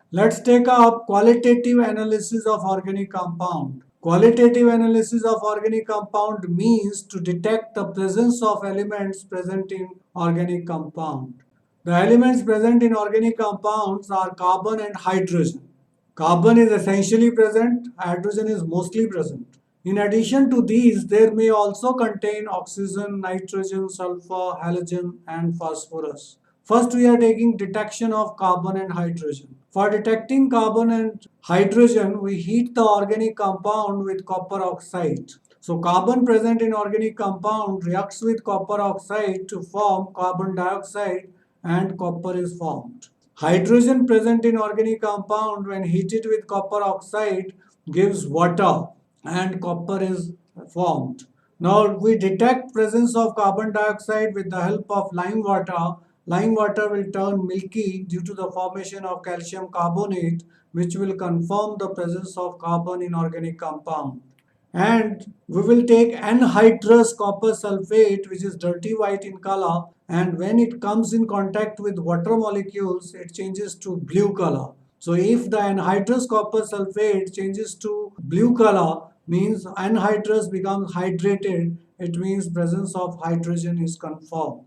Let's take up qualitative analysis of organic compound. Qualitative analysis of organic compound means to detect the presence of elements present in organic compound. The elements present in organic compounds are carbon and hydrogen. Carbon is essentially present, hydrogen is mostly present. In addition to these, there may also contain oxygen, nitrogen, sulfur, halogen, and phosphorus. First, we are taking detection of carbon and hydrogen. For detecting carbon and hydrogen, we heat the organic compound with copper oxide. So, carbon present in organic compound reacts with copper oxide to form carbon dioxide and copper is formed. Hydrogen present in organic compound when heated with copper oxide gives water and copper is formed. Now we detect presence of carbon dioxide with the help of lime water. Lime water will turn milky due to the formation of calcium carbonate, which will confirm the presence of carbon in organic compound. And we will take anhydrous copper sulfate, which is dirty white in color, and when it comes in contact with water molecules, it changes to blue color. So if the anhydrous copper sulfate changes to blue color, means anhydrous becomes hydrated, it means presence of hydrogen is confirmed.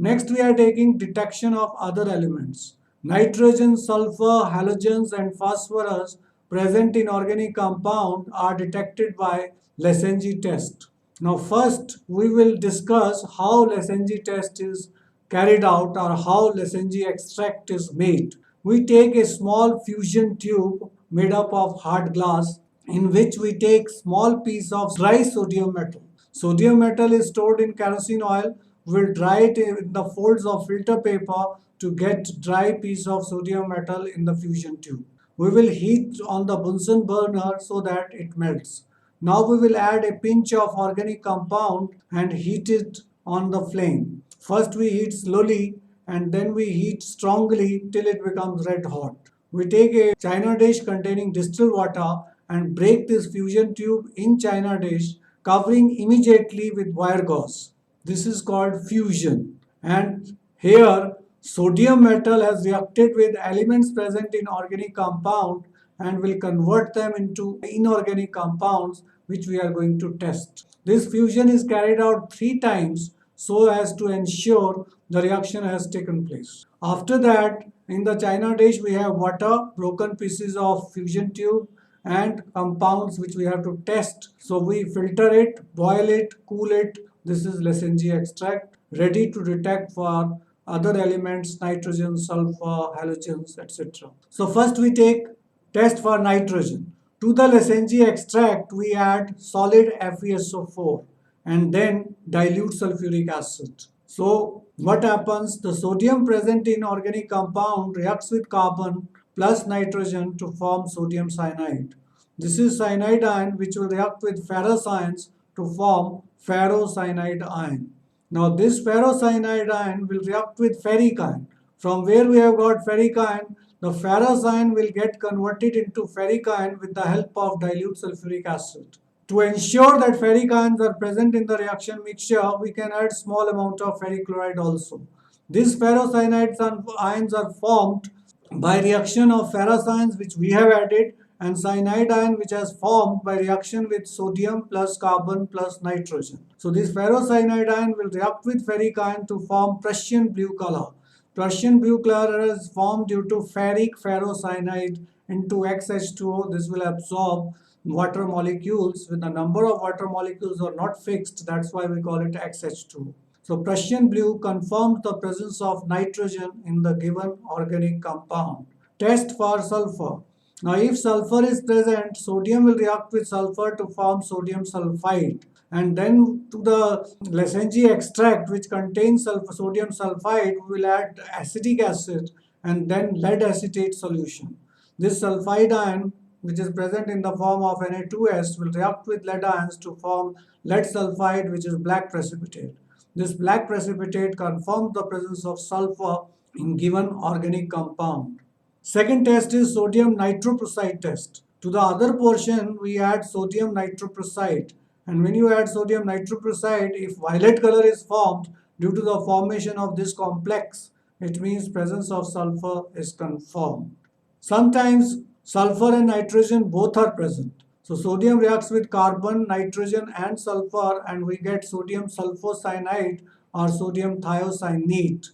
Next, we are taking detection of other elements. Nitrogen, sulfur, halogens, and phosphorus present in organic compound are detected by Lessongi test. Now, first, we will discuss how Lessongi test is carried out or how Lessongi extract is made. We take a small fusion tube made up of hard glass in which we take small piece of dry sodium metal. Sodium metal is stored in kerosene oil. We'll dry it in the folds of filter paper to get dry piece of sodium metal in the fusion tube. We will heat on the Bunsen burner so that it melts. Now we will add a pinch of organic compound and heat it on the flame. First we heat slowly and then we heat strongly till it becomes red hot. We take a china dish containing distilled water and break this fusion tube in china dish, covering immediately with wire gauze. This is called fusion. And here sodium metal has reacted with elements present in organic compound and will convert them into inorganic compounds which we are going to test. This fusion is carried out 3 times so as to ensure the reaction has taken place. After that, in the china dish we have water, broken pieces of fusion tube and compounds which we have to test. So we filter it, boil it, cool it. This is Lessongi extract ready to detect for other elements, nitrogen, sulfur, halogens, etc. So first we take test for nitrogen. To the Lessongi extract, we add solid FeSO4 and then dilute sulfuric acid. So what happens? The sodium present in organic compound reacts with carbon plus nitrogen to form sodium cyanide. This is cyanide ion which will react with ferrous ions to form ferrocyanide ion. Now this ferrocyanide ion will react with ferric ion. From where we have got ferric ion, the ferrous ion will get converted into ferric ion with the help of dilute sulfuric acid. To ensure that ferric ions are present in the reaction mixture, we can add small amount of ferric chloride also. These ferrocyanide ions are formed by reaction of ferrous ions which we have added and cyanide ion which has formed by reaction with sodium plus carbon plus nitrogen. So this ferrocyanide ion will react with ferric ion to form Prussian blue color. Prussian blue color is formed due to ferric ferrocyanide into XH2O. This will absorb water molecules. When the number of water molecules are not fixed, that's why we call it XH2O. So Prussian blue confirmed the presence of nitrogen in the given organic compound. Test for sulfur. Now if sulfur is present, sodium will react with sulfur to form sodium sulfide. And then to the Lessongi extract which contains sodium sulfide, we will add acetic acid and then lead acetate solution. This sulfide ion which is present in the form of Na2S will react with lead ions to form lead sulfide which is black precipitate. This black precipitate confirms the presence of sulfur in given organic compound. Second test is sodium nitroprusside test. To the other portion, we add sodium nitroprusside. And when you add sodium nitroprusside, if violet color is formed due to the formation of this complex, it means presence of sulfur is confirmed. Sometimes sulfur and nitrogen both are present. So sodium reacts with carbon, nitrogen and sulfur and we get sodium sulfocyanide or sodium thiocyanate.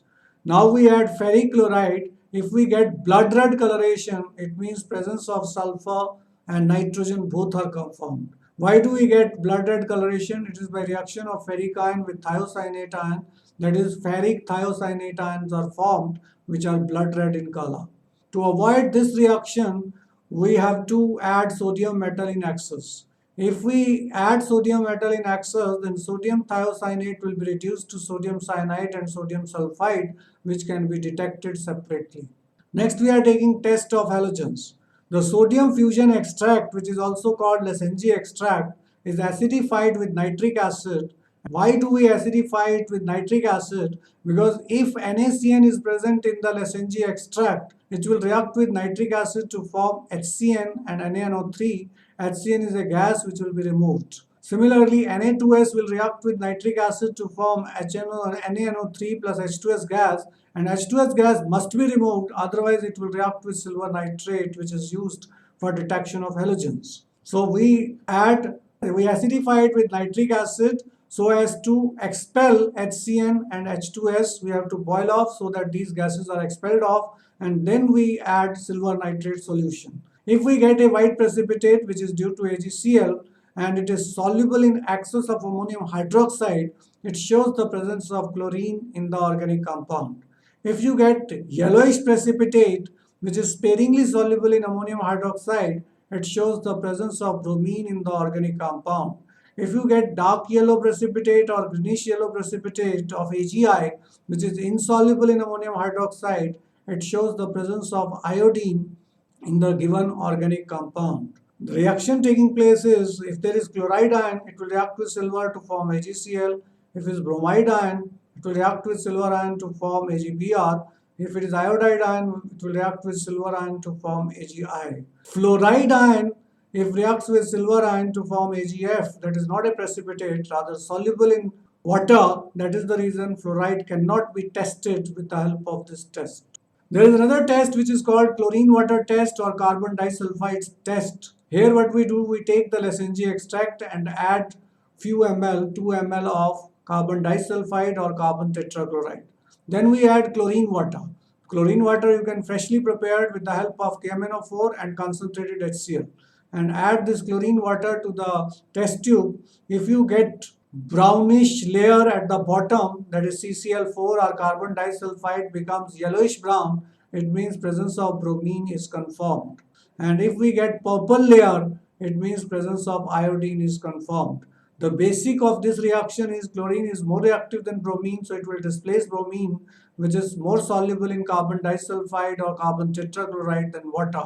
Now we add ferric chloride. If we get blood red coloration, it means presence of sulfur and nitrogen both are confirmed. Why do we get blood red coloration? It is by reaction of ferric ion with thiocyanate ion, that is ferric thiocyanate ions are formed which are blood red in color. To avoid this reaction, we have to add sodium metal in excess. If we add sodium metal in excess, then sodium thiocyanate will be reduced to sodium cyanide and sodium sulfide, which can be detected separately. Next, we are taking test of halogens. The sodium fusion extract, which is also called Leszczynski extract, is acidified with nitric acid. Why do we acidify it with nitric acid? Because if NaCN is present in the Leszczynski extract, it will react with nitric acid to form HCN and NaNO3. HCN is a gas which will be removed. Similarly, Na2S will react with nitric acid to form NaNO3 plus H2S gas, and H2S gas must be removed, otherwise it will react with silver nitrate, which is used for detection of halogens. So we acidify it with nitric acid so as to expel HCN and H2S. We have to boil off so that these gases are expelled off, and then we add silver nitrate solution. If we get a white precipitate which is due to AgCl and it is soluble in excess of ammonium hydroxide, it shows the presence of chlorine in the organic compound. If you get yellowish precipitate which is sparingly soluble in ammonium hydroxide, it shows the presence of bromine in the organic compound. If you get dark yellow precipitate or greenish yellow precipitate of AgI, which is insoluble in ammonium hydroxide, it shows the presence of iodine in the given organic compound. The reaction taking place is, if there is chloride ion, it will react with silver to form AgCl. If it is bromide ion, it will react with silver ion to form AgBr. If it is iodide ion, it will react with silver ion to form AgI. Fluoride ion, if reacts with silver ion to form AgF, that is not a precipitate, rather soluble in water. That is the reason fluoride cannot be tested with the help of this test. There is another test which is called chlorine water test or carbon disulfide test. Here what we do, we take the Leszczynski extract and add few ml, 2 ml of carbon disulfide or carbon tetrachloride. Then we add chlorine water. Chlorine water you can freshly prepared with the help of KMnO4 and concentrated HCl. And add this chlorine water to the test tube. If you get brownish layer at the bottom, that is CCl4 or carbon disulfide becomes yellowish brown, it means presence of bromine is confirmed. And if we get purple layer, it means presence of iodine is confirmed. The basic of this reaction is chlorine is more reactive than bromine, so it will displace bromine, which is more soluble in carbon disulfide or carbon tetrachloride than water.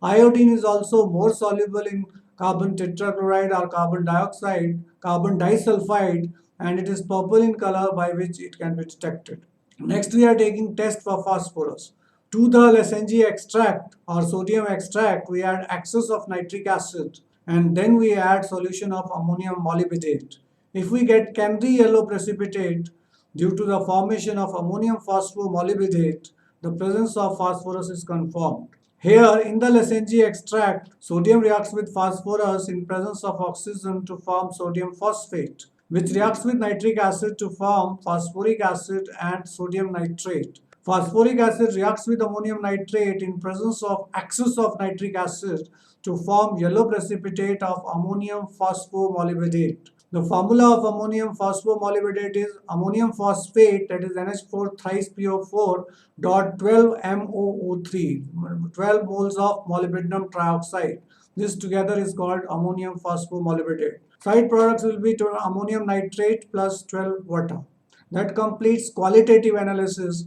Iodine is also more soluble in carbon tetrachloride or carbon dioxide, carbon disulfide, and it is purple in color by which it can be detected. Next, we are taking test for phosphorus. To the Leszczynski extract or sodium extract, we add excess of nitric acid and then we add solution of ammonium molybdenate. If we get candy yellow precipitate due to the formation of ammonium phosphomolybdenate, the presence of phosphorus is confirmed. Here in the Leszczynski extract, sodium reacts with phosphorus in presence of oxygen to form sodium phosphate, which reacts with nitric acid to form phosphoric acid and sodium nitrate. Phosphoric acid reacts with ammonium nitrate in presence of excess of nitric acid to form yellow precipitate of ammonium phosphomolybdenate. The formula of ammonium phosphomolybdenate is ammonium phosphate, that is NH4 thrice PO4 dot 12 MOO3, 12 moles of molybdenum trioxide. This together is called ammonium phosphomolybdenate. Side products will be ammonium nitrate plus 12 water. That completes qualitative analysis.